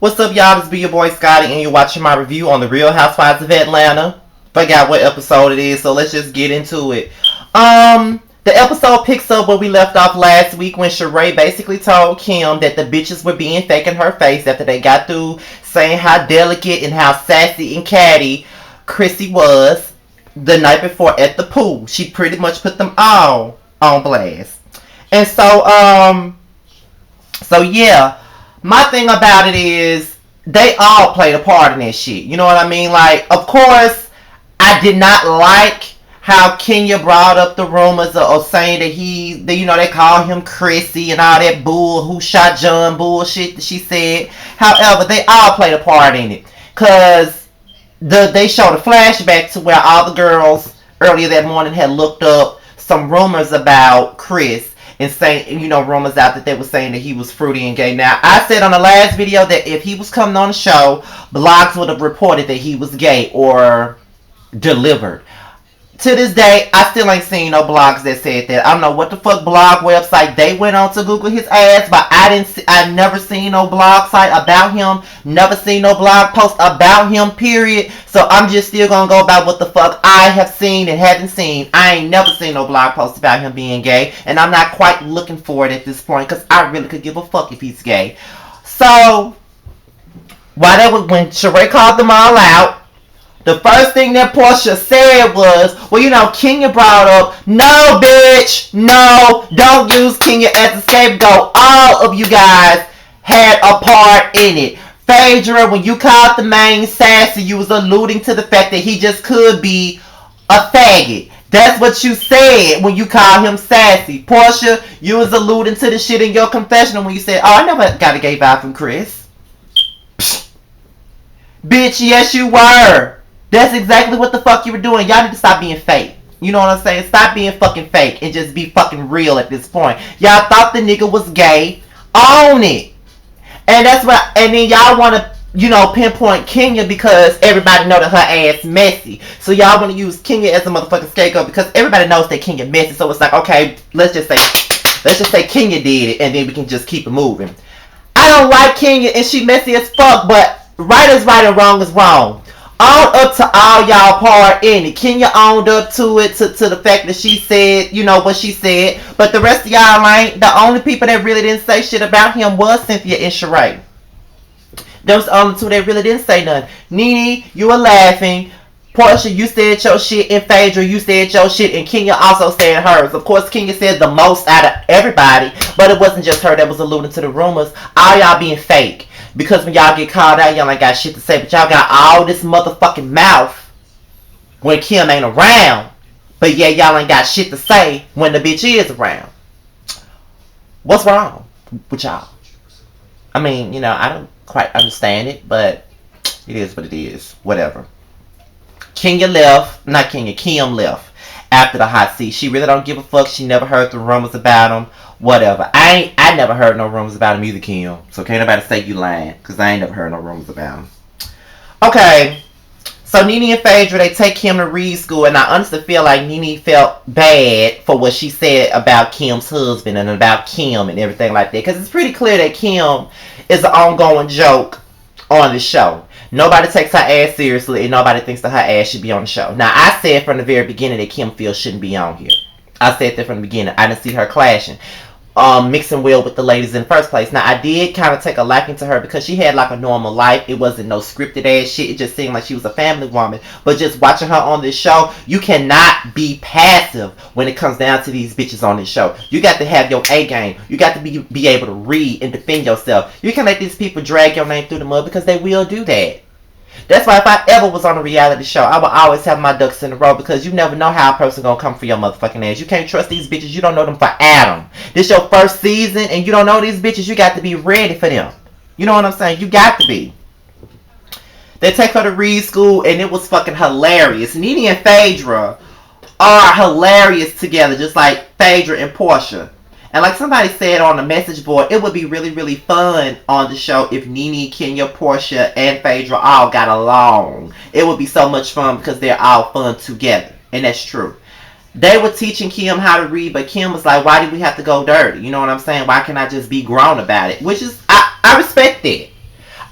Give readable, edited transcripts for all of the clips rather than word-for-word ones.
What's up, y'all? This be your boy Scotty, and you're watching my review on the Real Housewives of Atlanta. Forgot what episode it is, so let's just get into it. The episode picks up where we left off last week when Sheree basically told Kim that the bitches were being fake in her face after they got through saying how delicate and how sassy and catty Chrissy was the night before at the pool. She pretty much put them all on blast. And so yeah, my thing about it is they all played a part in that shit. You know what I mean? Like, of course, I did not like how Kenya brought up the rumors of saying that they call him Chrissy and all that bull, who shot John bullshit that she said. However, they all played a part in it. Because they showed a flashback to where all the girls earlier that morning had looked up some rumors about Chris and saying, rumors out that they were saying that he was fruity and gay. Now, I said on the last video that if he was coming on the show, blogs would have reported that he was gay or delivered. To this day, I still ain't seen no blogs that said that. I don't know what the fuck blog website they went on to Google his ass, but I never seen no blog site about him. Never seen no blog post about him, period. So I'm just still gonna go about what the fuck I have seen and haven't seen. I ain't never seen no blog post about him being gay, and I'm not quite looking for it at this point, because I really could give a fuck if he's gay. So, when Sheree called them all out, the first thing that Portia said was, Kenya brought up, no, bitch, no, don't use Kenya as a scapegoat. All of you guys had a part in it. Phaedra, when you called the main sassy, you was alluding to the fact that he just could be a faggot. That's what you said when you called him sassy. Portia, you was alluding to the shit in your confessional when you said, I never got a gay vibe from Chris. Psst. Bitch, yes you were. That's exactly what the fuck you were doing. Y'all need to stop being fake. You know what I'm saying? Stop being fucking fake and just be fucking real at this point. Y'all thought the nigga was gay. Own it. And that's what. And then y'all want to, pinpoint Kenya because everybody know that her ass messy. So y'all want to use Kenya as a motherfucking scapegoat because everybody knows that Kenya messy. So it's like, okay, let's just say Kenya did it, and then we can just keep it moving. I don't like Kenya, and she messy as fuck. But right is right and wrong is wrong. Own up to all y'all part in it. Kenya owned up to it, to the fact that she said, what she said. But the rest of y'all ain't. The only people that really didn't say shit about him was Cynthia and Sheree. Those the only two that really didn't say nothing. Nene, you were laughing. Portia, you said your shit. And Phaedra, you said your shit. And Kenya also said hers. Of course, Kenya said the most out of everybody. But it wasn't just her that was alluding to the rumors. All y'all being fake. Because when y'all get called out, y'all ain't got shit to say. But y'all got all this motherfucking mouth when Kim ain't around. But yeah, y'all ain't got shit to say when the bitch is around. What's wrong with y'all? I mean, I don't quite understand it. But it is what it is. Whatever. Kim left after the hot seat. She really don't give a fuck. She never heard the rumors about him. Whatever. I never heard no rumors about him either, Kim. So can't nobody say you lying. Because I ain't never heard no rumors about him. Okay. So Nene and Phaedra, they take Kim to Reed School. And I honestly feel like Nene felt bad for what she said about Kim's husband and about Kim and everything like that. Because it's pretty clear that Kim is an ongoing joke on the show. Nobody takes her ass seriously and nobody thinks that her ass should be on the show. Now, I said from the very beginning that Kim Fields shouldn't be on here. I said that from the beginning. I didn't see her clashing. Mixing well with the ladies in the first place. Now, I did kind of take a liking to her because she had like a normal life. It wasn't no scripted ass shit. It just seemed like she was a family woman. But just watching her on this show, you cannot be passive when it comes down to these bitches on this show. You got to have your A game. You got to be able to read and defend yourself. You can let these people drag your name through the mud because they will do that. That's why if I ever was on a reality show, I would always have my ducks in a row because you never know how a person gonna come for your motherfucking ass. You can't trust these bitches. You don't know them for Adam. This your first season and you don't know these bitches. You got to be ready for them. You know what I'm saying? You got to be. They take her to Reed School and it was fucking hilarious. Nene and Phaedra are hilarious together, just like Phaedra and Portia. And like somebody said on the message board, it would be really, really fun on the show if Nene, Kenya, Portia, and Phaedra all got along. It would be so much fun because they're all fun together. And that's true. They were teaching Kim how to read, but Kim was like, why did we have to go dirty? You know what I'm saying? Why can't I just be grown about it? Which is, I respect that.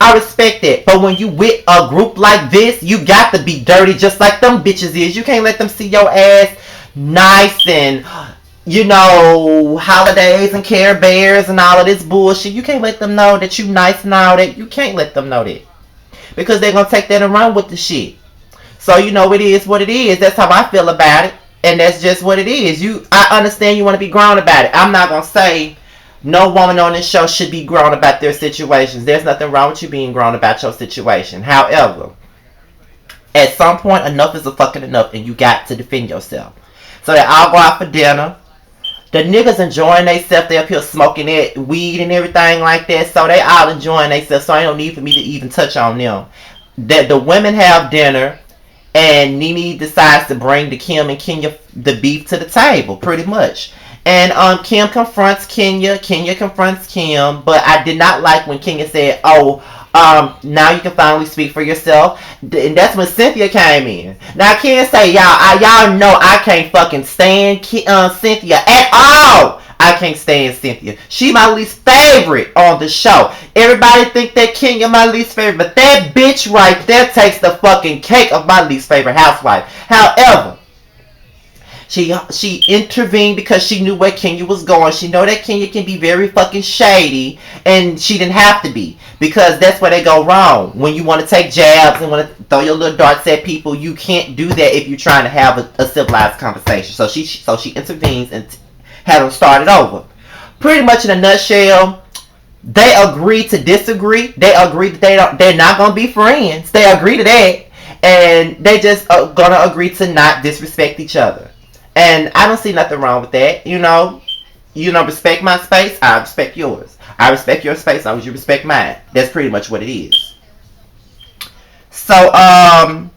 I respect it. But when you with a group like this, you got to be dirty just like them bitches is. You can't let them see your ass nice and, holidays and Care Bears and all of this bullshit. You can't let them know that you nice and all that. You can't let them know that. Because they're going to take that and run with the shit. So, it is what it is. That's how I feel about it. And that's just what it is. I understand you want to be grown about it. I'm not going to say no woman on this show should be grown about their situations. There's nothing wrong with you being grown about your situation. However, at some point, enough is a fucking enough, and you got to defend yourself. So they all go out for dinner. The niggas enjoying themselves. They up here smoking that weed and everything like that. So they all enjoying themselves. So ain't no need for me to even touch on them. That the women have dinner, and Nene decides to bring the Kim and Kenya the beef to the table, pretty much. And Kim confronts Kenya. Kenya confronts Kim. But I did not like when Kenya said, now you can finally speak for yourself. And that's when Cynthia came in. Now I can't say y'all know I can't fucking stand Cynthia at all. I can't stand Cynthia. She my least favorite on the show. Everybody think that Kenya my least favorite, but that bitch right there takes the fucking cake of my least favorite housewife. However, she intervened because she knew where Kenya was going. She know that Kenya can be very fucking shady, and she didn't have to be, because that's where they go wrong. When you want to take jabs and want to throw your little darts at people, you can't do that if you're trying to have a civilized conversation. So she intervenes and had them started over. Pretty much in a nutshell, they agree to disagree. They agree that they're not gonna be friends. They agree to that, and they just are gonna agree to not disrespect each other. And I don't see nothing wrong with that. Respect my space, I respect yours. I respect your space, as long as you respect mine. That's pretty much what it is. So, not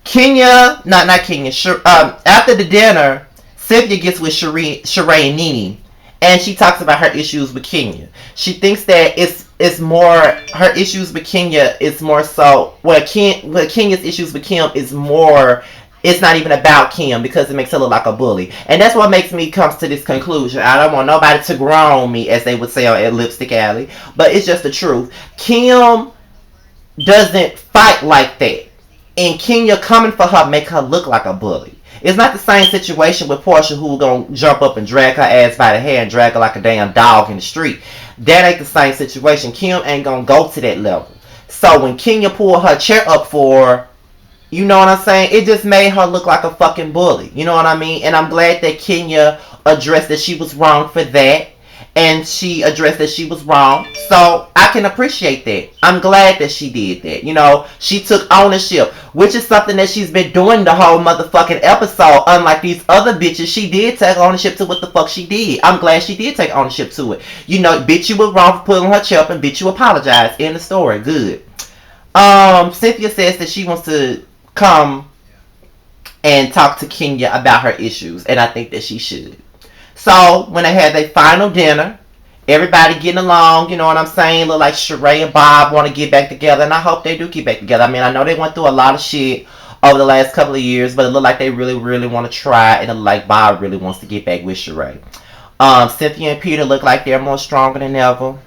Kenya, after the dinner, Cynthia gets with Sheree and Nene, and she talks about her issues with Kenya. She thinks that it's more, her issues with Kenya is more so, Kenya's issues with Kim is more, it's not even about Kim, because it makes her look like a bully. And that's what makes me come to this conclusion. I don't want nobody to grown me, as they would say on Lipstick Alley, but it's just the truth. Kim doesn't fight like that, and Kenya coming for her make her look like a bully. It's not the same situation with Portia, who gonna jump up and drag her ass by the hair and drag her like a damn dog in the street. That ain't the same situation. Kim ain't gonna go to that level. So when Kenya pulled her chair up for her, you know what I'm saying? It just made her look like a fucking bully. You know what I mean? And I'm glad that Kenya addressed that she was wrong for that. And she addressed that she was wrong. So I can appreciate that. I'm glad that she did that. She took ownership, which is something that she's been doing the whole motherfucking episode. Unlike these other bitches, she did take ownership to what the fuck she did. I'm glad she did take ownership to it. Bitch, you were wrong for pulling her chair up, and bitch, you apologized. End the story. Good. Cynthia says that she wants to come and talk to Kenya about her issues, and I think that she should. So when they had their final dinner, everybody getting along, you know what I'm saying? Look like Sheree and Bob want to get back together, and I hope they do get back together. I mean, I know they went through a lot of shit over the last couple of years, but it looked like they really, really want to try, and it looked like Bob really wants to get back with Sheree. Cynthia and Peter look like they're more stronger than ever.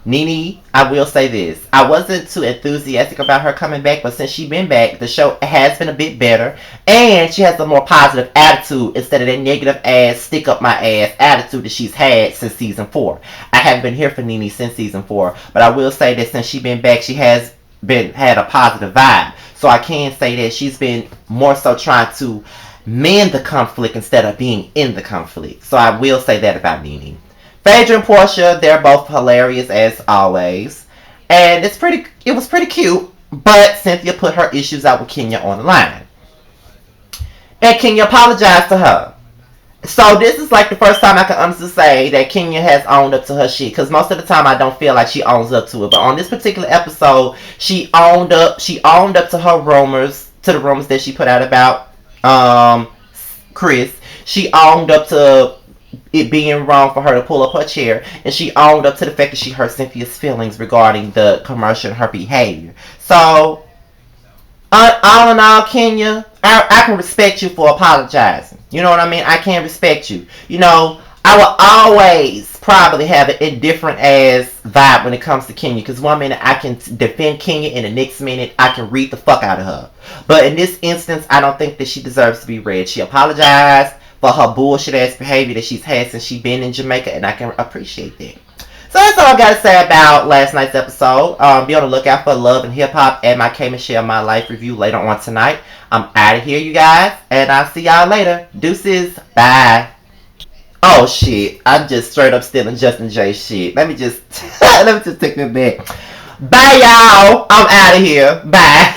Nene, I will say this. I wasn't too enthusiastic about her coming back, but since she's been back, the show has been a bit better. And she has a more positive attitude instead of that negative ass, stick up my ass attitude that she's had since season 4. I haven't been here for Nene since season 4, but I will say that since she's been back, she has had a positive vibe. So I can say that she's been more so trying to mend the conflict instead of being in the conflict. So I will say that about Nene. Phaedra and Portia, they're both hilarious as always. And it was pretty cute, but Cynthia put her issues out with Kenya on the line. And Kenya apologized to her. So this is like the first time I can honestly say that Kenya has owned up to her shit, because most of the time I don't feel like she owns up to it. But on this particular episode, she owned up to her rumors, to the rumors that she put out about Chris. She owned up to it being wrong for her to pull up her chair, and she owned up to the fact that she hurt Cynthia's feelings regarding the commercial and her behavior. So all in all, Kenya, I can respect you for apologizing. You know what I mean? I can respect you. I will always probably have an indifferent ass vibe when it comes to Kenya. Because one minute I can defend Kenya, and the next minute I can read the fuck out of her. But in this instance, I don't think that she deserves to be read. She apologized for her bullshit ass behavior that she's had since she's been in Jamaica, and I can appreciate that. So that's all I gotta say about last night's episode. Be on the lookout for Love and Hip Hop and my K Michelle My Life review later on tonight. I'm out of here, you guys, and I'll see y'all later. Deuces, bye. Oh shit! I'm just straight up stealing Justin J shit. Let me just let me just take that back. Bye, y'all. I'm out of here. Bye.